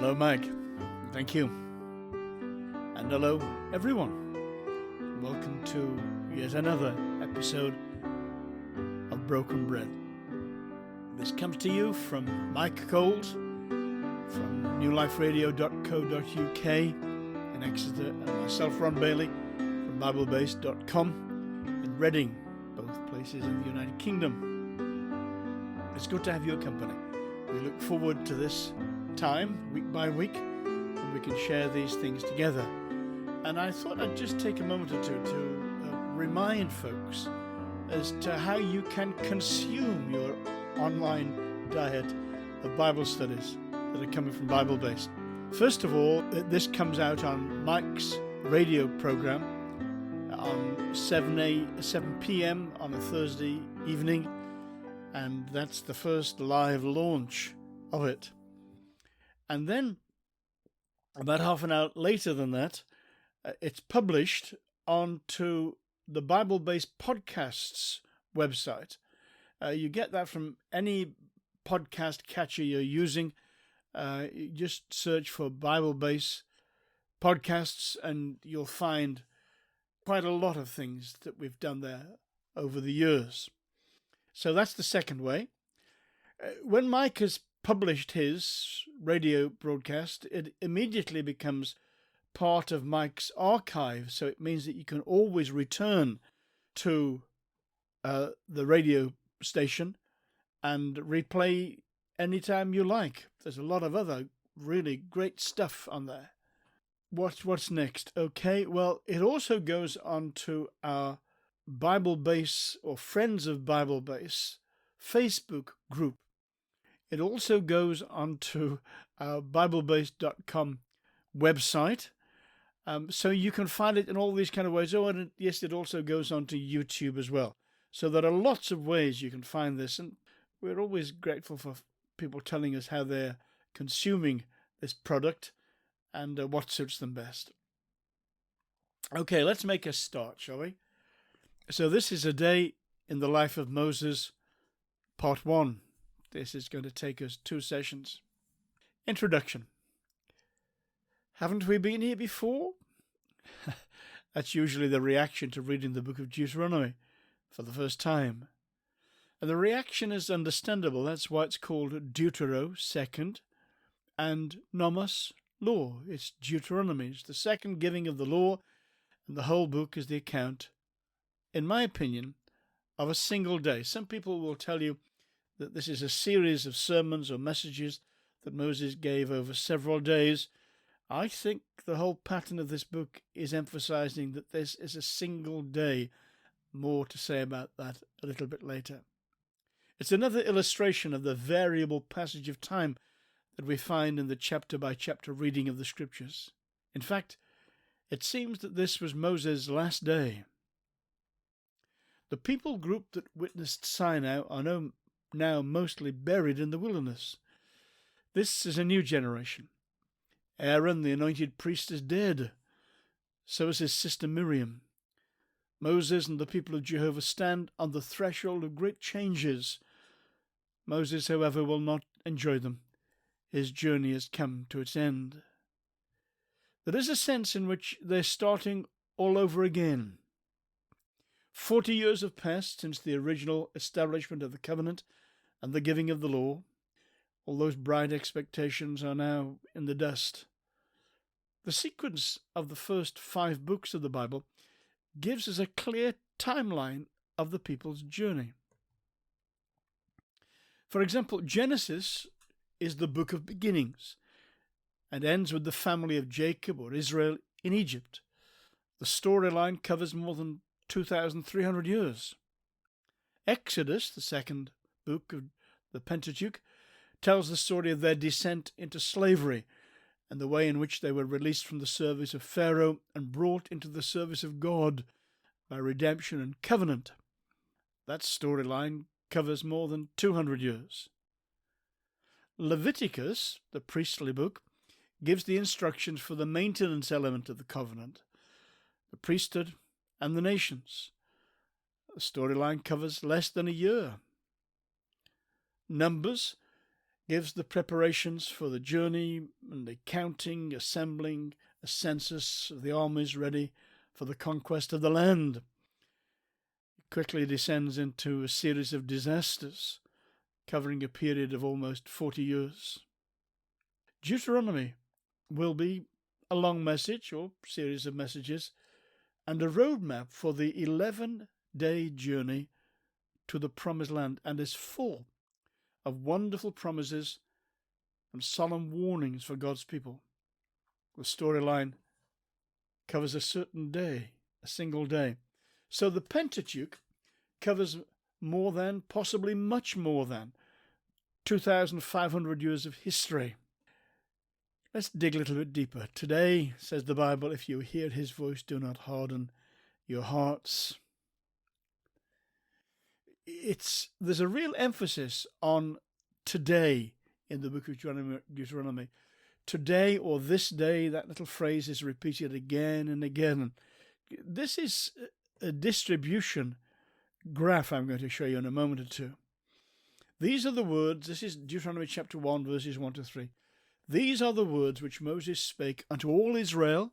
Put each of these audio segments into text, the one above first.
Hello, Mike. Thank you. And hello, everyone. Welcome to yet another episode of Broken Bread. This comes to you from Mike Coles from newliferadio.co.uk in Exeter, and myself, Ron Bailey, from biblebase.com in Reading, both places in the United Kingdom. It's good to have your company. We look forward to this time, week by week, when we can share these things together. And I thought I'd just take a moment or two to remind folks as to how you can consume your online diet of Bible studies that are coming from Bible-based. First of all, this comes out on Mike's radio program on 7 p.m. on a Thursday evening, and that's the first live launch of it. And then, about half an hour later than that, it's published onto the Bible-based podcasts website. You get that from any podcast catcher you're using. You just search for Bible-based podcasts and you'll find quite a lot of things that we've done there over the years. So that's the second way. When Mike has published his radio broadcast, it immediately becomes part of Mike's archive, so it means that you can always return to the radio station and replay anytime you like. There's a lot of other really great stuff on there. What's next? Okay, well, it also goes on to our Bible Base or Friends of Bible Base Facebook group. It also goes onto our biblebase.com website, so you can find it in all these kind of ways. Oh, and yes, it also goes onto YouTube as well. So there are lots of ways you can find this, and we're always grateful for people telling us how they're consuming this product and what suits them best. Okay, let's make a start, shall we? So this is a day in the life of Moses, part 1. This is going to take us 2 sessions. Introduction. Haven't we been here before? That's usually the reaction to reading the book of Deuteronomy for the first time. And the reaction is understandable. That's why it's called Deutero, second, and Nomos, law. It's Deuteronomy. It's the second giving of the law, and the whole book is the account, in my opinion, of a single day. Some people will tell you that this is a series of sermons or messages that Moses gave over several days. I think the whole pattern of this book is emphasizing that this is a single day. More to say about that a little bit later. It's another illustration of the variable passage of time that we find in the chapter-by-chapter reading of the Scriptures. In fact, it seems that this was Moses' last day. The people group that witnessed Sinai are now mostly buried in the wilderness. This is a new generation. Aaron, the anointed priest, is dead. So is his sister Miriam. Moses and the people of Jehovah stand on the threshold of great changes. Moses, however, will not enjoy them. His journey has come to its end. There is a sense in which they're starting all over again. 40 years have passed since the original establishment of the covenant and the giving of the law. All those bright expectations are now in the dust. The sequence of the first 5 books of the Bible gives us a clear timeline of the people's journey. For example, Genesis is the book of beginnings and ends with the family of Jacob or Israel in Egypt. The storyline covers more than 2,300 years. Exodus, the second book of the Pentateuch, tells the story of their descent into slavery and the way in which they were released from the service of Pharaoh and brought into the service of God by redemption and covenant. That storyline covers more than 200 years. Leviticus, the priestly book, gives the instructions for the maintenance element of the covenant, the priesthood and the nations. The storyline covers less than a year. Numbers gives the preparations for the journey and the counting, assembling a census of the armies ready for the conquest of the land. It quickly descends into a series of disasters covering a period of almost 40 years. Deuteronomy will be a long message or series of messages and a roadmap for the 11-day journey to the promised land, and is full of wonderful promises and solemn warnings for God's people. The storyline covers a certain day, a single day. So the Pentateuch covers more than, possibly much more than, 2,500 years of history. Let's dig a little bit deeper. Today, says the Bible, if you hear his voice, do not harden your hearts. There's a real emphasis on today in the book of Deuteronomy. Today or this day, that little phrase is repeated again and again. This is a distribution graph I'm going to show you in a moment or two. These are the words, this is Deuteronomy chapter 1, verses 1 to 3. These are the words which Moses spake unto all Israel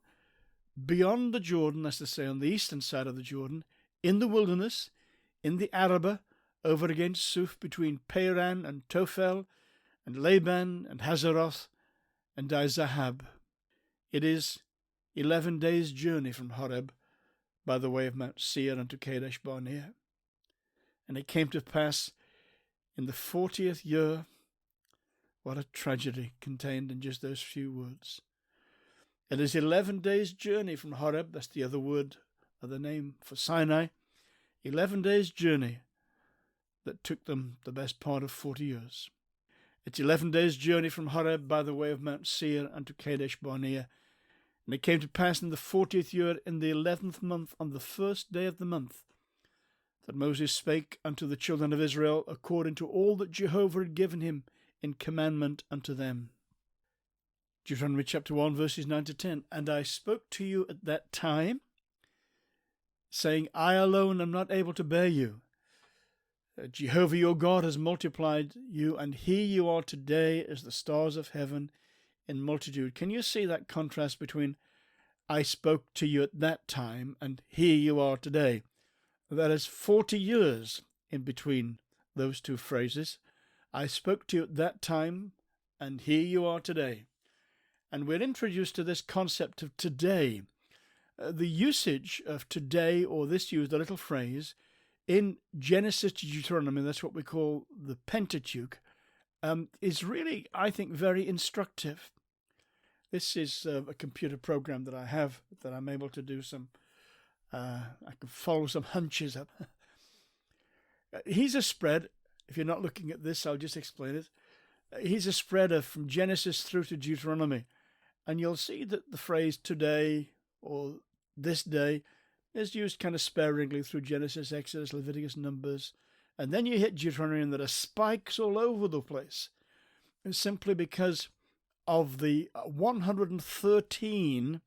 beyond the Jordan, that's to say on the eastern side of the Jordan, in the wilderness, in the Arabah, over against Suf, between Paran and Tophel, and Laban and Hazeroth, and Dizahab. It is 11 days' journey from Horeb by the way of Mount Seir unto Kadesh Barnea. And it came to pass in the 40th year, what a tragedy contained in just those few words. It is 11 days' journey from Horeb, that's the other word of the name for Sinai, 11 days' journey that took them the best part of 40 years. It's 11 days' journey from Horeb by the way of Mount Seir unto Kadesh Barnea. And it came to pass in the 40th year, in the 11th month, on the first day of the month, that Moses spake unto the children of Israel according to all that Jehovah had given him in commandment unto them. Deuteronomy chapter 1, verses 9 to 10. And I spoke to you at that time, saying, I alone am not able to bear you. Jehovah your God has multiplied you, and here you are today as the stars of heaven in multitude. Can you see that contrast between I spoke to you at that time and here you are today? That is 40 years in between those two phrases. I spoke to you at that time and here you are today. And we're introduced to this concept of today. The usage of today, or this used, a little phrase, in Genesis to Deuteronomy, that's what we call the Pentateuch, is really, I think, very instructive. This is a computer program that I have that I'm able to do some, I can follow some hunches up. Here's a spread. If you're not looking at this, I'll just explain it. Here's a spread from Genesis through to Deuteronomy. And you'll see that the phrase today or this day is used kind of sparingly through Genesis, Exodus, Leviticus, Numbers. And then you hit Deuteronomy and there are spikes all over the place. And simply because of the 113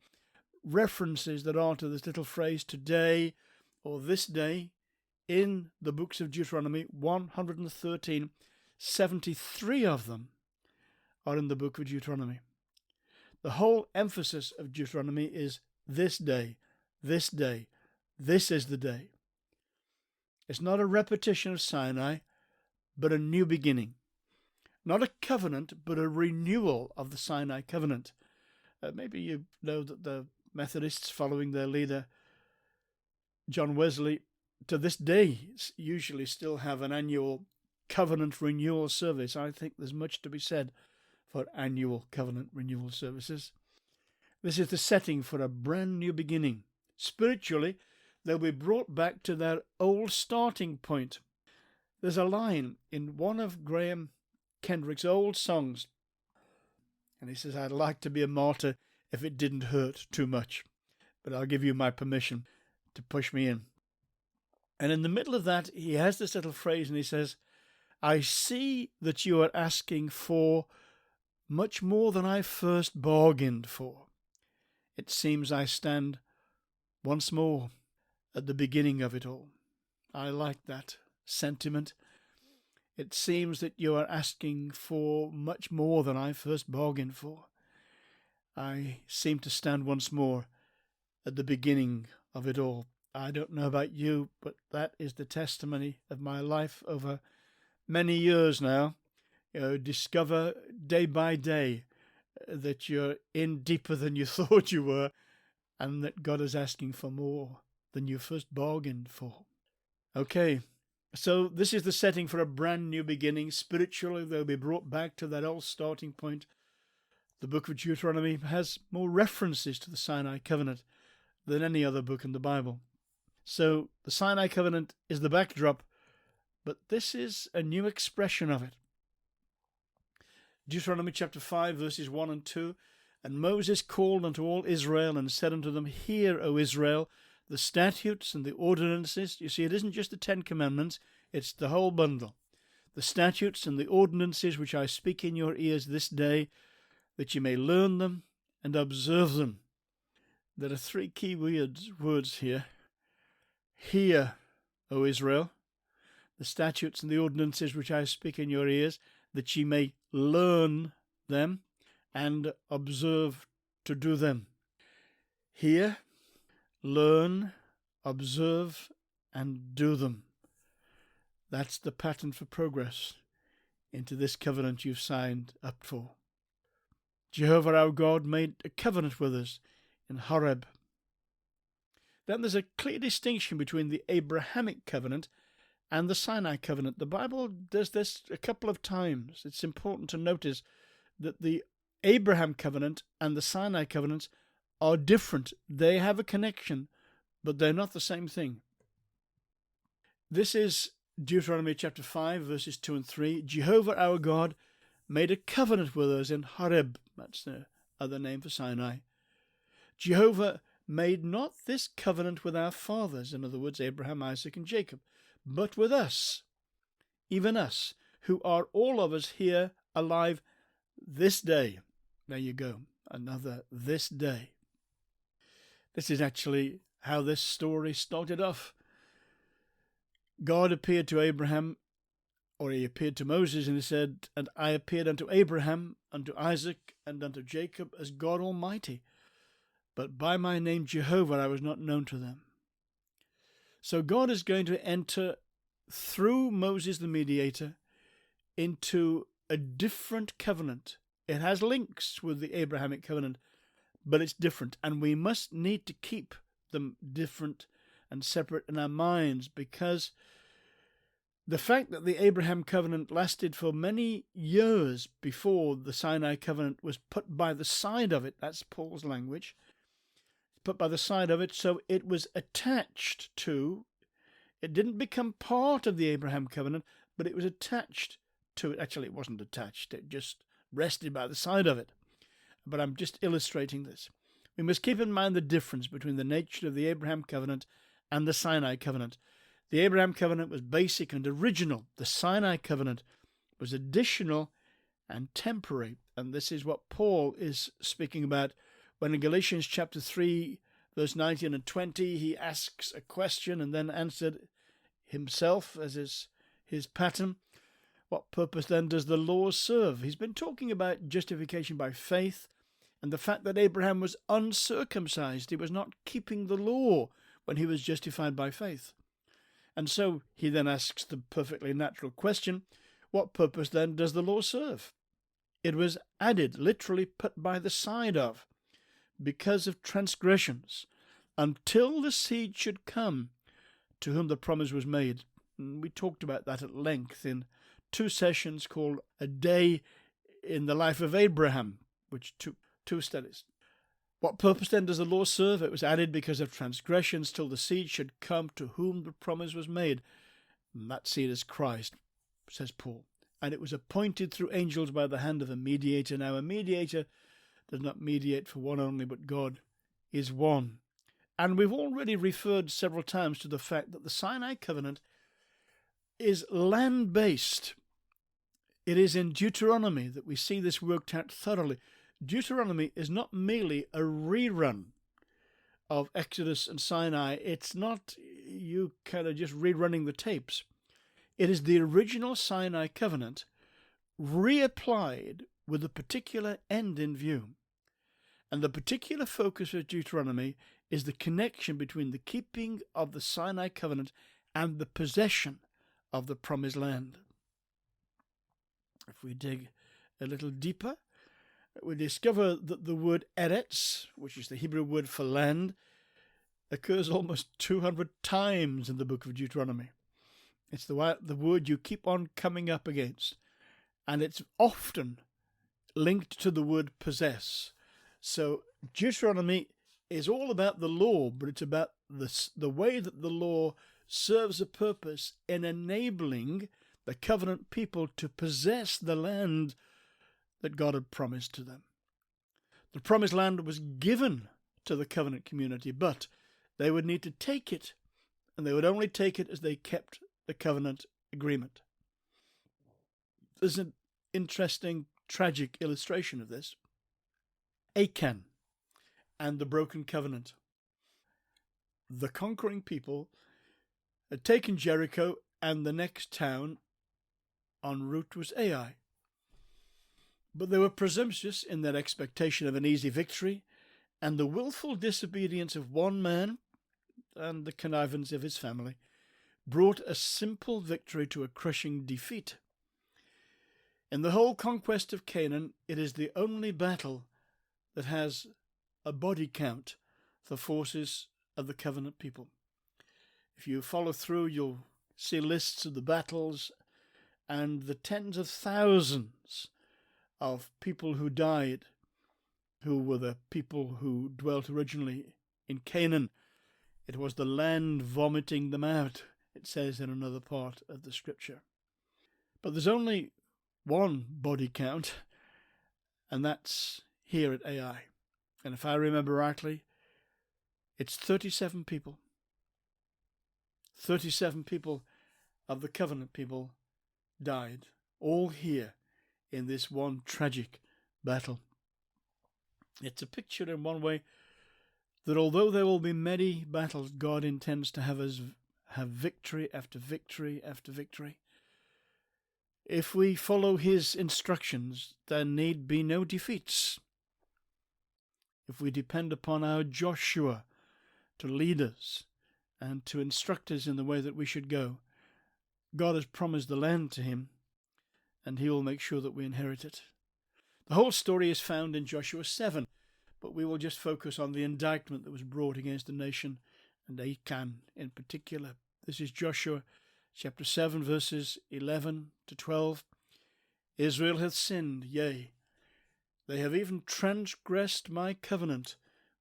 references that are to this little phrase today or this day in the books of Deuteronomy, 113, 73 of them are in the book of Deuteronomy. The whole emphasis of Deuteronomy is this day, this day, this is the day. It's not a repetition of Sinai, but a new beginning. Not a covenant, but a renewal of the Sinai covenant. Maybe you know that the Methodists, following their leader, John Wesley, to this day usually still have an annual covenant renewal service. I think there's much to be said for annual covenant renewal services. This is the setting for a brand new beginning. Spiritually, they'll be brought back to their old starting point. There's a line in one of Graham Kendrick's old songs, and he says, I'd like to be a martyr if it didn't hurt too much, but I'll give you my permission to push me in. And in the middle of that, he has this little phrase, and he says, I see that you are asking for much more than I first bargained for. It seems I stand once more at the beginning of it all. I like that sentiment. It seems that you are asking for much more than I first bargained for. I seem to stand once more at the beginning of it all. I don't know about you, but that is the testimony of my life over many years now. Discover day by day that you're in deeper than you thought you were, and that God is asking for more than you first bargained for. Okay, so this is the setting for a brand new beginning. Spiritually, they'll be brought back to that old starting point. The book of Deuteronomy has more references to the Sinai covenant than any other book in the Bible. So the Sinai covenant is the backdrop, but this is a new expression of it. Deuteronomy chapter 5, verses 1 and 2. And Moses called unto all Israel and said unto them, Hear, O Israel, the statutes and the ordinances. You see, it isn't just the 10 Commandments, it's the whole bundle. The statutes and the ordinances which I speak in your ears this day, that you may learn them and observe them. There are 3 key words here. Hear, O Israel, the statutes and the ordinances which I speak in your ears, that ye may learn them and observe to do them. Hear, learn, observe, and do them. That's the pattern for progress into this covenant you've signed up for. Jehovah our God made a covenant with us in Horeb. Then there's a clear distinction between the Abrahamic covenant and the Sinai covenant. The Bible does this a couple of times. It's important to notice that the Abraham covenant and the Sinai covenants are different. They have a connection, but they're not the same thing. This is Deuteronomy chapter 5, verses 2 and 3. Jehovah our God made a covenant with us in Horeb. That's the other name for Sinai. Jehovah made not this covenant with our fathers, in other words, Abraham, Isaac, and Jacob, but with us, even us, who are all of us here alive this day. There you go, another this day. This is actually how this story started off. God appeared to Abraham, or he appeared to Moses, and he said, And I appeared unto Abraham, unto Isaac, and unto Jacob as God Almighty, but by my name Jehovah I was not known to them. So God is going to enter through Moses the mediator into a different covenant. It has links with the Abrahamic covenant, but it's different, and we must need to keep them different and separate in our minds, because the fact that the Abraham covenant lasted for many years before the Sinai covenant was put by the side of it, that's Paul's language, put by the side of it, so it was attached to, it didn't become part of the Abraham covenant, but it was attached to it. Actually, it wasn't attached, it just rested by the side of it. But I'm just illustrating this. We must keep in mind the difference between the nature of the Abraham covenant and the Sinai covenant. The Abraham covenant was basic and original. The Sinai covenant was additional and temporary. And this is what Paul is speaking about when in Galatians chapter 3, verse 19 and 20, he asks a question and then answered himself as his pattern. What purpose then does the law serve? He's been talking about justification by faith and the fact that Abraham was uncircumcised. He was not keeping the law when he was justified by faith. And so he then asks the perfectly natural question, what purpose then does the law serve? It was added, literally put by the side of, because of transgressions, until the seed should come to whom the promise was made. And we talked about that at length in 2 sessions called A Day in the Life of Abraham, which took 2 studies. What purpose then does the law serve? It was added because of transgressions till the seed should come to whom the promise was made. And that seed is Christ, says Paul. And it was appointed through angels by the hand of a mediator. Now a mediator does not mediate for one only, but God is one. And we've already referred several times to the fact that the Sinai covenant is land-based. It is in Deuteronomy that we see this worked out thoroughly. Deuteronomy is not merely a rerun of Exodus and Sinai. It's not you kind of just rerunning the tapes. It is the original Sinai covenant reapplied with a particular end in view. And the particular focus of Deuteronomy is the connection between the keeping of the Sinai covenant and the possession of the promised land. If we dig a little deeper, we discover that the word eretz, which is the Hebrew word for land, occurs almost 200 times in the book of Deuteronomy. It's the word you keep on coming up against, and it's often linked to the word possess. So Deuteronomy is all about the law, but it's about the way that the law serves a purpose in enabling the covenant people to possess the land that God had promised to them. The promised land was given to the covenant community, but they would need to take it, and they would only take it as they kept the covenant agreement. There's an interesting, tragic illustration of this. Achan and the broken covenant. The conquering people had taken Jericho, and the next town en route was Ai. But they were presumptuous in their expectation of an easy victory, and the willful disobedience of one man and the connivance of his family brought a simple victory to a crushing defeat. In the whole conquest of Canaan, it is the only battle that has a body count for forces of the covenant people. If you follow through, you'll see lists of the battles and the tens of thousands of people who died, who were the people who dwelt originally in Canaan. It was the land vomiting them out, it says in another part of the scripture. But there's only one body count, and that's here at Ai. And if I remember rightly, it's 37 people. 37 people of the covenant people died, all here in this one tragic battle. It's a picture in one way that although there will be many battles, God intends to have us have victory after victory after victory. If we follow his instructions, there need be no defeats. If we depend upon our Joshua to lead us and to instruct us in the way that we should go, God has promised the land to him, and he will make sure that we inherit it. The whole story is found in Joshua 7, but we will just focus on the indictment that was brought against the nation, and Achan in particular. This is Joshua chapter 7, verses 11 to 12. Israel hath sinned, yea, they have even transgressed my covenant,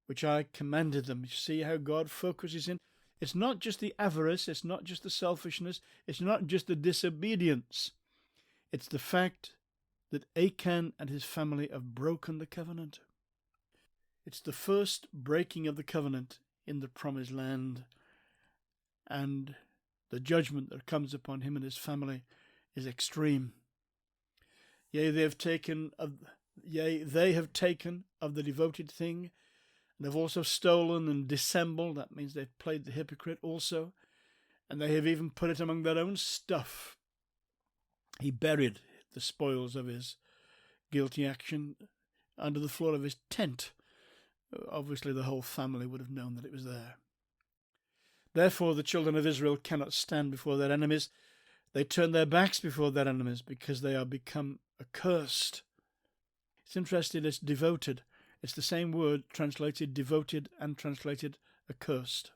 which I commanded them. You see how God focuses in? It's not just the avarice, it's not just the selfishness, it's not just the disobedience. It's the fact that Achan and his family have broken the covenant. It's the first breaking of the covenant in the promised land, and the judgment that comes upon him and his family is extreme. Yea, they have taken of the devoted thing, and they've also stolen and dissembled. That means they've played the hypocrite also, and they have even put it among their own stuff. He buried the spoils of his guilty action under the floor of his tent. Obviously, the whole family would have known that it was there. Therefore, the children of Israel cannot stand before their enemies. They turn their backs before their enemies because they are become accursed. It's interesting, it's devoted. It's the same word translated devoted and translated accursed.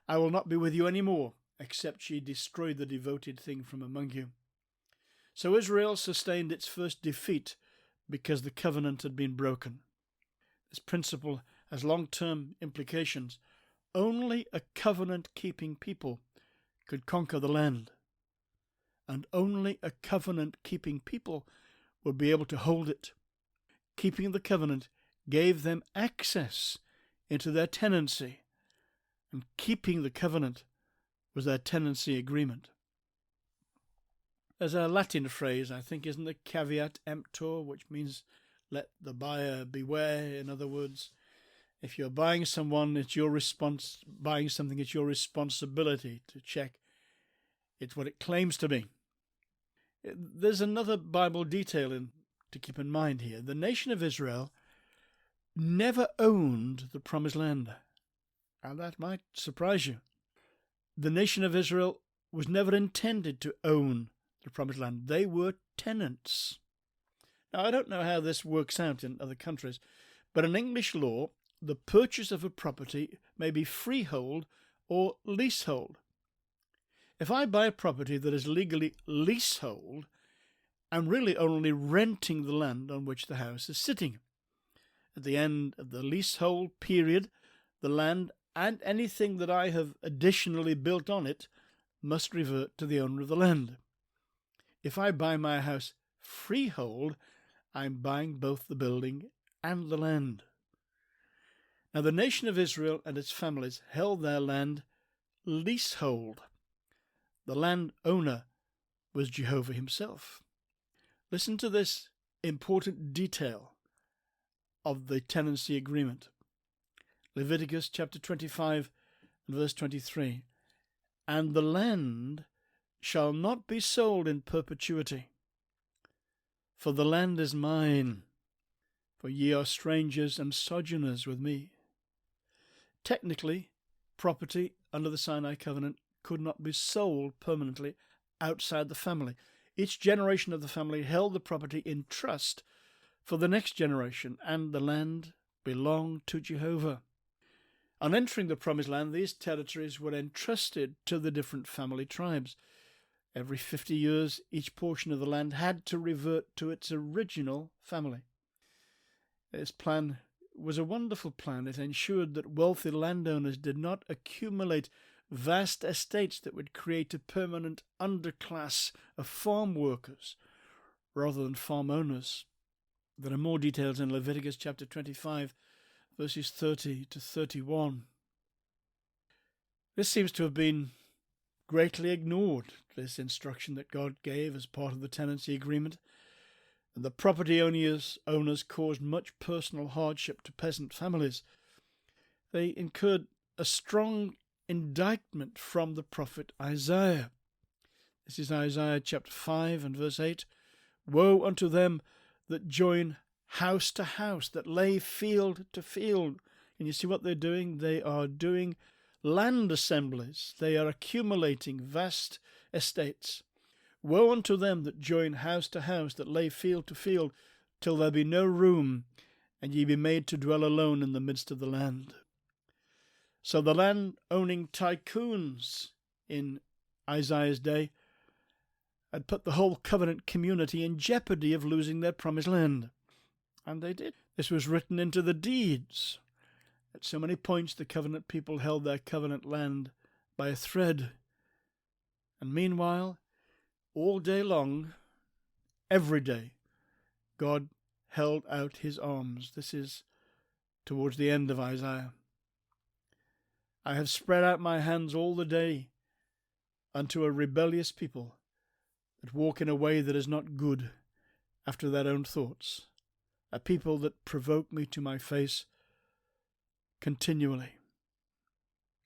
I will not be with you any more, except ye destroy the devoted thing from among you. So Israel sustained its first defeat because the covenant had been broken. This principle has long-term implications. Only a covenant-keeping people could conquer the land, and only a covenant-keeping people would be able to hold it. Keeping the covenant gave them access into their tenancy, and keeping the covenant was their tenancy agreement. There's a Latin phrase, I think, isn't it? Caveat emptor, which means let the buyer beware. In other words, if you're buying something, it's your responsibility to check It's what it claims to be. There's another Bible detail to keep in mind here. The nation of Israel never owned the Promised Land. And that might surprise you. The nation of Israel was never intended to own the Promised Land. They were tenants. Now, I don't know how this works out in other countries, but in English law, the purchase of a property may be freehold or leasehold. If I buy a property that is legally leasehold, I'm really only renting the land on which the house is sitting. At the end of the leasehold period, the land and anything that I have additionally built on it must revert to the owner of the land. If I buy my house freehold, I'm buying both the building and the land. Now, the nation of Israel and its families held their land leasehold. The land owner was Jehovah himself. Listen to this important detail of the tenancy agreement. Leviticus chapter 25 and verse 23. And the land shall not be sold in perpetuity, for the land is mine, for ye are strangers and sojourners with me. Technically, property under the Sinai covenant could not be sold permanently outside the family. Each generation of the family held the property in trust for the next generation, and the land belonged to Jehovah. On entering the Promised Land, these territories were entrusted to the different family tribes. Every 50 years, each portion of the land had to revert to its original family. This plan was a wonderful plan. It ensured that wealthy landowners did not accumulate vast estates that would create a permanent underclass of farm workers rather than farm owners. There are more details in Leviticus chapter 25, verses 30 to 31. This seems to have been greatly ignored, this instruction that God gave as part of the tenancy agreement. And the property owners caused much personal hardship to peasant families. They incurred a strong indictment from the prophet Isaiah. This is Isaiah chapter 5 and verse 8. Woe unto them that join house to house, that lay field to field. And you see what they're doing? They are doing land assemblies. They are accumulating vast estates. Woe unto them that join house to house, that lay field to field, till there be no room, and ye be made to dwell alone in the midst of the land. So the land-owning tycoons in Isaiah's day had put the whole covenant community in jeopardy of losing their promised land. And they did. This was written into the deeds. At so many points, the covenant people held their covenant land by a thread. And meanwhile, all day long, every day, God held out his arms. This is towards the end of Isaiah. I have spread out my hands all the day unto a rebellious people that walk in a way that is not good after their own thoughts, a people that provoke me to my face continually.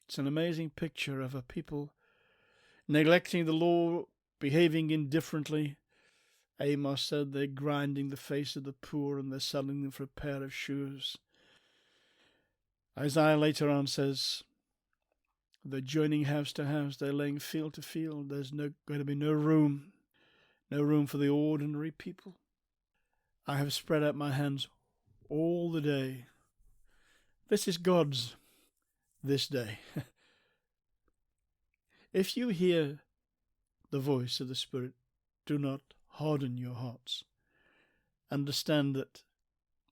It's an amazing picture of a people neglecting the law, behaving indifferently. Amos said they're grinding the face of the poor and they're selling them for a pair of shoes. Isaiah later on says, they're joining house to house, they're laying field to field. There's going to be no room for the ordinary people. I have spread out my hands all the day. This is God's this day. If you hear the voice of the Spirit, do not harden your hearts. Understand that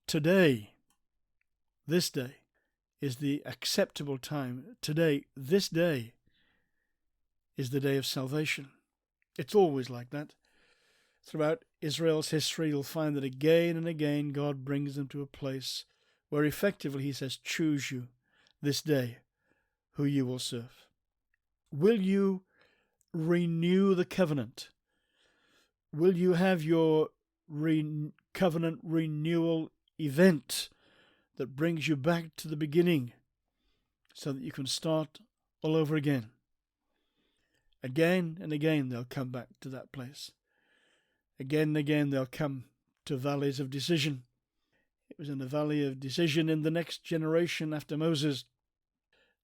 today, this day, is the acceptable time. Today, this day, is the day of salvation. It's always like that. Throughout Israel's history, you'll find that again and again God brings them to a place where effectively he says, choose you this day who you will serve. Will you renew the covenant? Will you have your covenant renewal event that brings you back to the beginning so that you can start all over again? Again and again they'll come back to that place. Again and again they'll come to valleys of decision. It was in the valley of decision in the next generation after Moses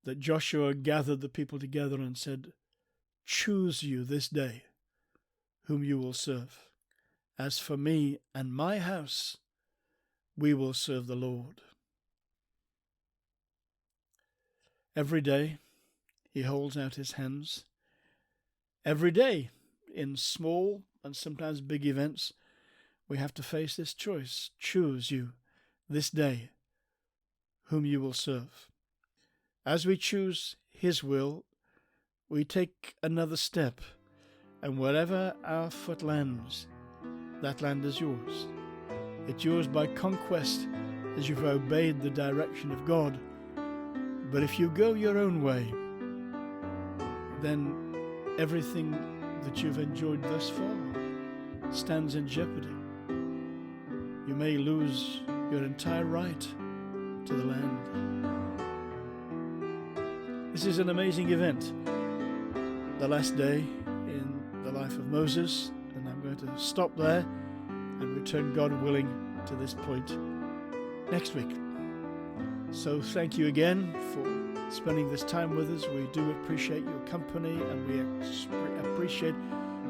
that Joshua gathered the people together and said, "Choose you this day whom you will serve. As for me and my house, we will serve the Lord." Every day he holds out his hands. Every day, in small and sometimes big events, we have to face this choice. Choose you this day whom you will serve. As we choose his will, we take another step, and wherever our foot lands, that land is yours. It's yours by conquest as you've obeyed the direction of God. But if you go your own way, then everything that you've enjoyed thus far stands in jeopardy. You may lose your entire right to the land. This is an amazing event, the last day in the life of Moses, and I'm going to stop there and return, God willing, to this point next week. So thank you again for spending this time with us. We do appreciate your company, and we appreciate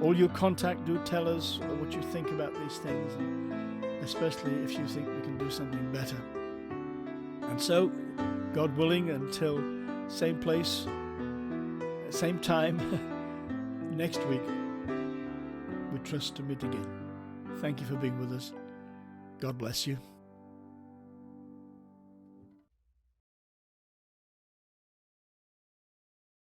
all your contact. Do tell us what you think about these things, and especially if you think we can do something better. And so, God willing, until same place, same time next week, we trust to meet again. Thank you for being with us. God bless you.